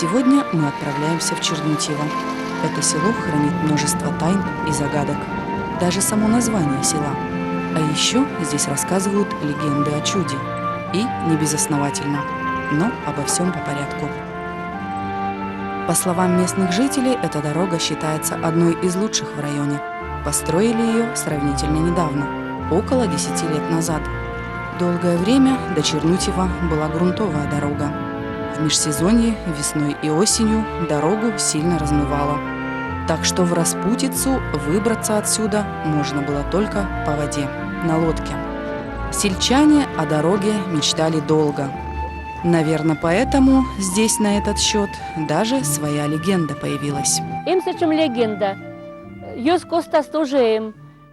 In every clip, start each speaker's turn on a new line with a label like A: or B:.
A: Сегодня мы отправляемся в Чернутьево. Это село хранит множество тайн и загадок. Даже само название села. А еще здесь рассказывают легенды о чуде. И не безосновательно. Но обо всем по порядку. По словам местных жителей, эта дорога считается одной из лучших в районе. Построили ее сравнительно недавно, около 10 лет назад. Долгое время до Чернутьева была грунтовая дорога. В межсезонье, весной и осенью дорогу сильно размывало. Так что в распутицу выбраться отсюда можно было только по воде, на лодке. Сельчане о дороге мечтали долго. Наверное, поэтому здесь на этот счет даже своя легенда появилась.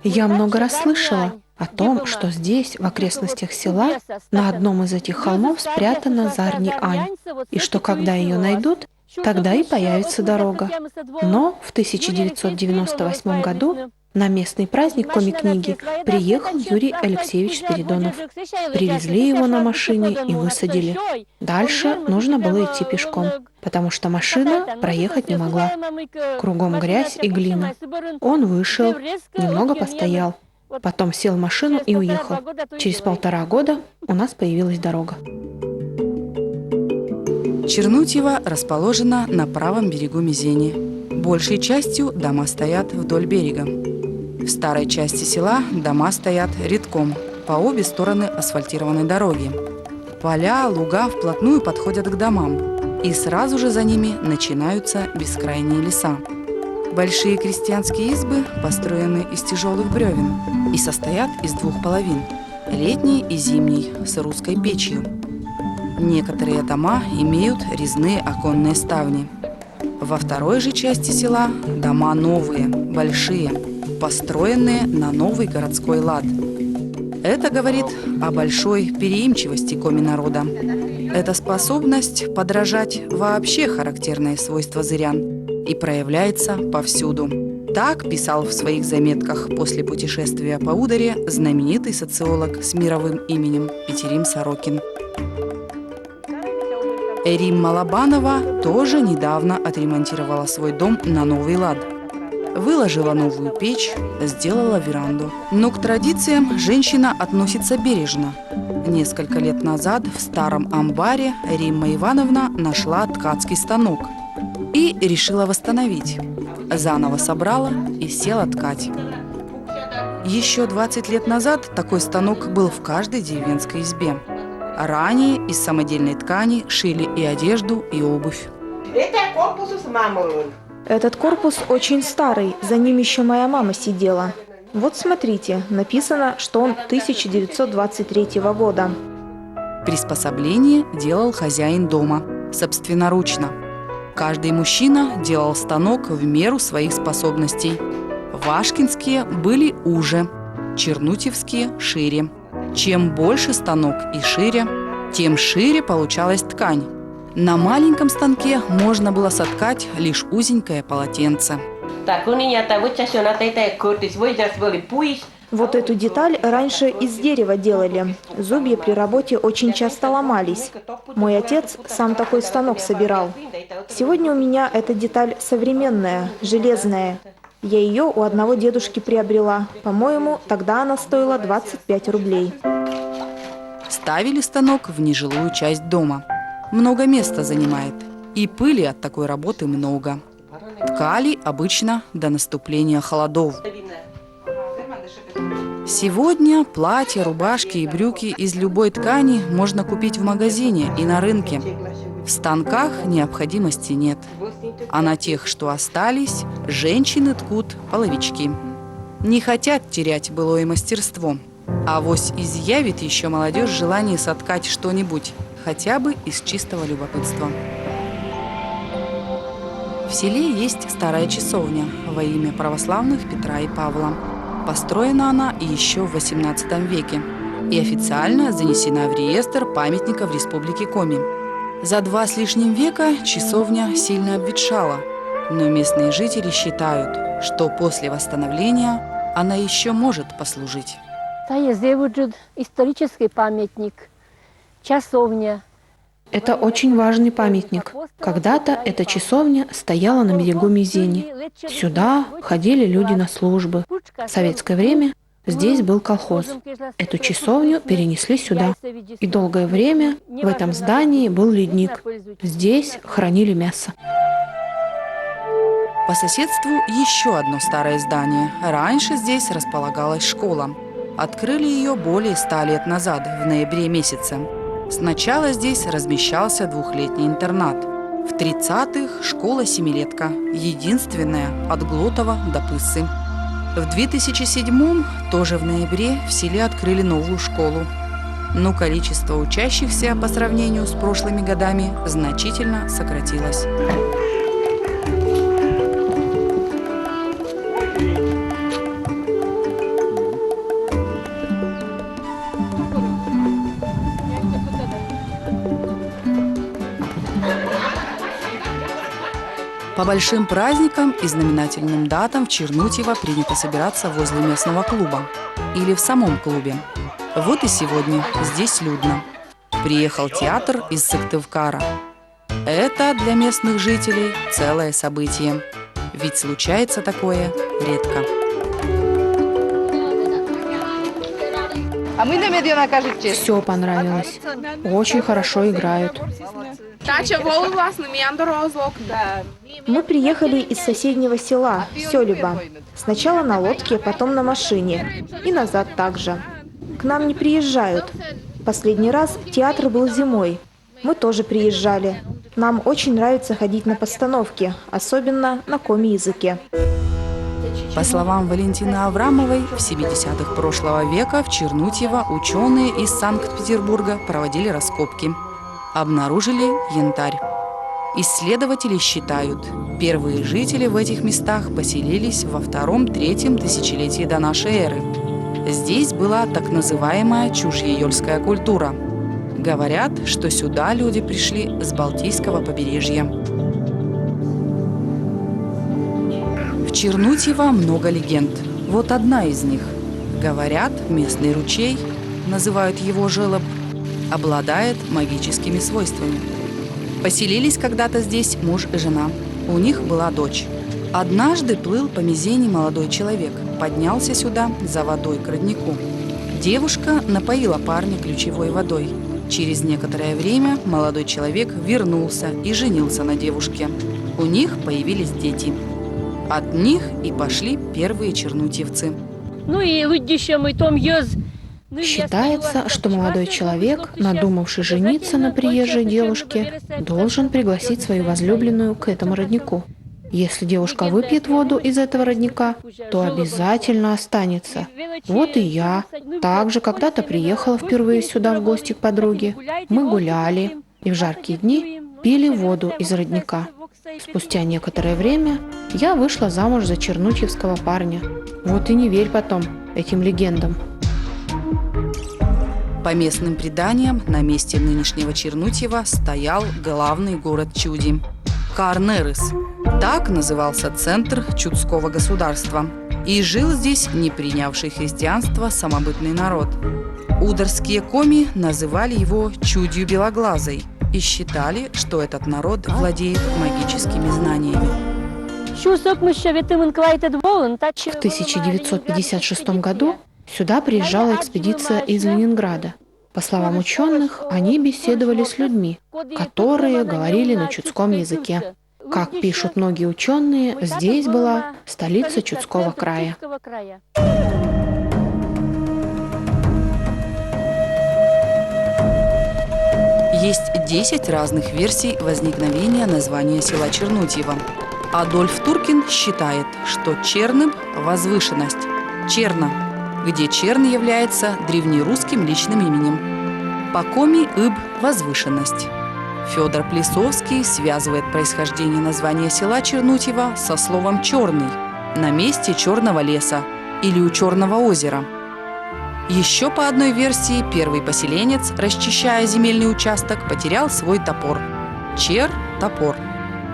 B: Я много раз слышала о том, что здесь, в окрестностях села, на одном из этих холмов спрятана Зарни Ань, и что когда ее найдут, тогда и появится дорога. Но в 1998 году на местный праздник коми-книги приехал Юрий Алексеевич Спиридонов. Привезли его на машине и высадили. Дальше нужно было идти пешком, потому что машина проехать не могла. Кругом грязь и глина. Он вышел, немного постоял, потом сел в машину и уехал. Через 1,5 года у нас появилась дорога.
A: Чернутьево расположено на правом берегу Мезени. Большей частью дома стоят вдоль берега. В старой части села дома стоят рядком по обе стороны асфальтированной дороги. Поля, луга вплотную подходят к домам, и сразу же за ними начинаются бескрайние леса. Большие крестьянские избы построены из тяжелых бревен и состоят из 2 половин – летней и зимней, с русской печью. Некоторые дома имеют резные оконные ставни. Во второй же части села дома новые, большие, построенные на новый городской лад. Это говорит о большой переимчивости коми-народа. Эта способность подражать вообще характерное свойство зырян и проявляется повсюду. Так писал в своих заметках после путешествия по Ударе знаменитый социолог с мировым именем Петерим Сорокин. Римма Лобанова тоже недавно отремонтировала свой дом на новый лад. Выложила новую печь, сделала веранду. Но к традициям женщина относится бережно. Несколько лет назад в старом амбаре Римма Ивановна нашла ткацкий станок и решила восстановить. Заново собрала и села ткать. Еще 20 лет назад такой станок был в каждой деревенской избе. Ранее из самодельной ткани шили и одежду, и обувь.
B: Этот корпус очень старый, за ним еще моя мама сидела. Вот смотрите, написано, что он 1923 года.
A: Приспособление делал хозяин дома, собственноручно. Каждый мужчина делал станок в меру своих способностей. Вашкинские были уже, чернутьевские – шире. Чем больше станок и шире, тем шире получалась ткань. На маленьком станке можно было соткать лишь узенькое полотенце.
B: Вот эту деталь раньше из дерева делали. Зубья при работе очень часто ломались. Мой отец сам такой станок собирал. Сегодня у меня эта деталь современная, железная. Я ее у одного дедушки приобрела. По-моему, тогда она стоила 25 рублей.
A: Ставили станок в нежилую часть дома. Много места занимает. И пыли от такой работы много. Ткали обычно до наступления холодов. Сегодня платья, рубашки и брюки из любой ткани можно купить в магазине и на рынке. В станках необходимости нет. А на тех, что остались, женщины ткут половички. Не хотят терять былое мастерство. Авось изъявит еще молодежь желание соткать что-нибудь, хотя бы из чистого любопытства. В селе есть старая часовня во имя православных Петра и Павла. Построена она еще в XVIII веке и официально занесена в реестр памятников Республики Коми. За 2 с лишним века часовня сильно обветшала, но местные жители считают, что после восстановления она еще может послужить.
C: Исторический памятник, часовня.
B: Это очень важный памятник. Когда-то эта часовня стояла на берегу Мезени. Сюда ходили люди на службы. В советское время здесь был колхоз. Эту часовню перенесли сюда. И долгое время в этом здании был ледник. Здесь хранили мясо.
A: По соседству еще одно старое здание. Раньше здесь располагалась школа. Открыли ее более 100 лет назад, в ноябре месяце. Сначала здесь размещался двухлетний интернат. В 30-х школа семилетка, единственная от Глотова до Пыссы. В 2007-м, тоже в ноябре, в селе открыли новую школу. Но количество учащихся по сравнению с прошлыми годами значительно сократилось. По большим праздникам и знаменательным датам в Чернутьево принято собираться возле местного клуба или в самом клубе. Вот и сегодня здесь людно. Приехал театр из Сыктывкара. Это для местных жителей целое событие. Ведь случается такое редко.
B: Все понравилось. Очень хорошо играют.
C: Мы приехали из соседнего села, Сёлеба. Сначала на лодке, потом на машине. И назад также. К нам не приезжают. Последний раз театр был зимой. Мы тоже приезжали. Нам очень нравится ходить на постановки, особенно на коми-языке.
A: По словам Валентины Аврамовой, в 70-х прошлого века в Чернутьево ученые из Санкт-Петербурга проводили раскопки. Обнаружили янтарь. Исследователи считают, первые жители в этих местах поселились во 2-3 тысячелетии до нашей эры. Здесь была так называемая чушье-ёльская культура. Говорят, что сюда люди пришли с Балтийского побережья. В Чернутьево много легенд. Вот одна из них. Говорят, местный ручей, называют его желоб, обладает магическими свойствами. Поселились когда-то здесь муж и жена. У них была дочь. Однажды плыл по Мезени молодой человек, поднялся сюда за водой к роднику. Девушка напоила парня ключевой водой. Через некоторое время молодой человек вернулся и женился на девушке. У них появились дети. От них и пошли первые чернутьевцы.
B: Считается, что молодой человек, надумавший жениться на приезжей девушке, должен пригласить свою возлюбленную к этому роднику. Если девушка выпьет воду из этого родника, то обязательно останется. Вот и я также когда-то приехала впервые сюда в гости к подруге. Мы гуляли и в жаркие дни пили воду из родника. Спустя некоторое время я вышла замуж за чернутьевского парня. Вот и не верь потом этим легендам.
A: По местным преданиям, на месте нынешнего Чернутьева стоял главный город Чуди – Карнерыс. Так назывался центр чудского государства. И жил здесь не принявший христианство самобытный народ. Ударские коми называли его Чудью Белоглазой и считали, что этот народ владеет магическими знаниями.
B: В 1956 году сюда приезжала экспедиция из Ленинграда. По словам ученых, они беседовали с людьми, которые говорили на чудском языке. Как пишут многие ученые, здесь была столица Чудского края.
A: Есть 10 разных версий возникновения названия села Чернутьево. Адольф Туркин считает, что Черным – возвышенность, Черна, где Черн является древнерусским личным именем. По коми Иб – возвышенность. Федор Плесовский связывает происхождение названия села Чернутьево со словом «черный» на месте черного леса или у Черного озера. Еще по одной версии, первый поселенец, расчищая земельный участок, потерял свой топор. Чер – топор.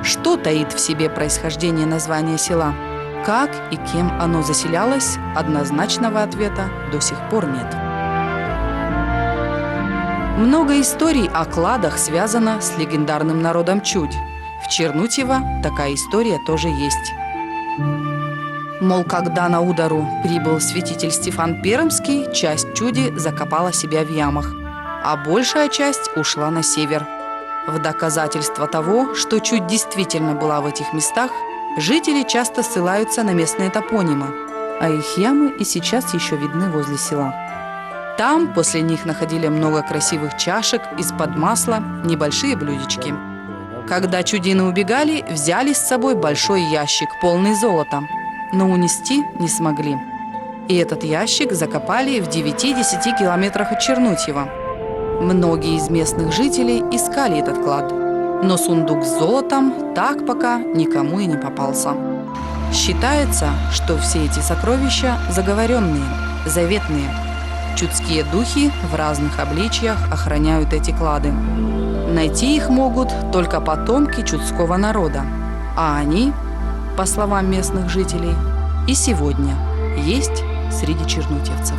A: Что таит в себе происхождение названия села? Как и кем оно заселялось, однозначного ответа до сих пор нет. Много историй о кладах связано с легендарным народом Чудь. В Чернутьево такая история тоже есть. Мол, когда на Удару прибыл святитель Стефан Пермский, часть Чуди закопала себя в ямах, а большая часть ушла на север. В доказательство того, что Чудь действительно была в этих местах, жители часто ссылаются на местные топонимы, а их ямы и сейчас еще видны возле села. Там после них находили много красивых чашек из-под масла, небольшие блюдечки. Когда чудины убегали, взяли с собой большой ящик, полный золота, но унести не смогли. И этот ящик закопали в 9-10 километрах от Чернутьева. Многие из местных жителей искали этот клад, но сундук с золотом так пока никому и не попался. Считается, что все эти сокровища заговоренные, заветные. Чудские духи в разных обличиях охраняют эти клады. Найти их могут только потомки чудского народа, а они, по словам местных жителей, и сегодня есть среди чернутьевцев.